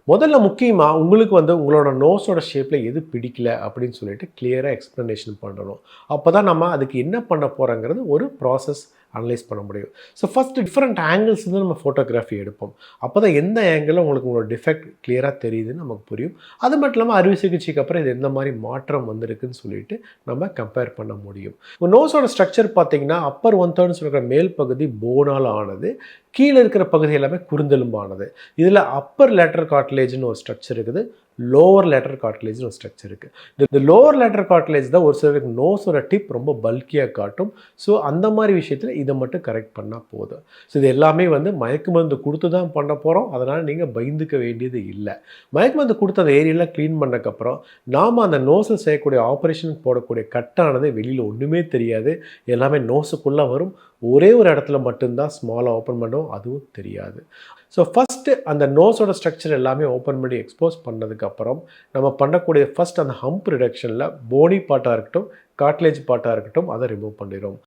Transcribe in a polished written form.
முதல்ல முக்கியமா உங்களுக்கு உங்களோட நோஸோட ஷேப்ல எது பிடிக்கல அப்படின்னு சொல்லிட்டு கிளியரா எக்ஸ்ப்ளனேஷன் பண்ணணும். அப்பதான் நம்ம அதுக்கு என்ன பண்ண போறோங்கிறது ஒரு ப்ராசஸ் அனலைஸ் பண்ண முடியும். ஸோ ஃபர்ஸ்ட் டிஃபரெண்ட் ஆங்கிள்ஸ் நம்ம ஃபோட்டோகிராஃபி எடுப்போம். அப்பதான் எந்த ஆங்கிள்ல உங்களுக்கு உங்களோட டிஃபெக்ட் கிளியரா தெரியுதுன்னு நமக்கு புரியும். அது மட்டும் இல்லாம அறுவை சிகிச்சைக்கு அப்புறம் இது எந்த மாரி மாற்றம் வந்திருக்குன்னு சொல்லிட்டு நம்ம கம்பேர் பண்ண முடியும். உங்க நோஸோட ஸ்ட்ரக்சர் பார்த்தீங்கன்னா, அப்பர் 1/3 சொல்ற மேல் பகுதி போனால ஆனது. கீழ இருக்கிற பகுதி எல்லாமே குருந்தெலும்பானது. இதில அப்பர் லேட்டரல் கார்டிலேஜ்ன்னு ஒரு ஸ்ட்ரக்சர் இருக்குது. லோவர் லேட்டரல் கார்டிலேஜ்ன்னு ஒரு ஸ்ட்ரக்சர் இருக்கு. இந்த லோவர் லேட்டரல் கார்டிலேஜ் தான் ஒரு சிலருக்கு நோஸோட டிப் ரொம்ப பல்கியா காட்டும். ஸோ அந்த மாரி விஷயத்தில இத மட்டும் கரெக்ட் பண்ணா போதும். ஸோ இது எல்லாமே மயக்கு மருந்து குடுத்து தான் பண்ண போறோம். அதனால நீங்க பயந்துக்க வேண்டியது இல்ல. மயக்கு மருந்து குடுத்து அந்த ஏரியாலாம் கிளீன் பண்ணதுக்கப்புறம், நாம அந்த நோஸ்ல செய்யக்கூடிய ஆப்பரேஷன் போடக்கூடிய கட்டானது வெளியில ஒண்ணுமே தெரியாது. எல்லாமே நோஸுக்குள்ள வரும். ஒரே ஒரு இடத்துல மட்டும் தான் ஸ்மாலா ஓப்பன் பண்ணுவோம். அதுவும் தெரியாது. ஸோ ஃபர்ஸ்ட்டு அந்த நோஸோட ஸ்ட்ரக்சர் எல்லாமே ஓப்பன் பண்ணி எக்ஸ்போஸ் பண்ணதுக்கப்புறம், நம்ம பண்ணக்கூடிய ஃபர்ஸ்ட் அந்த ஹம்ப் ரிடக்ஷன்ல போனி பார்ட்டா இருக்கட்டும், கார்ட்லேஜ் பார்ட்டா இருக்கட்டும், அத ரிமூவ் பண்ணிருவோம்.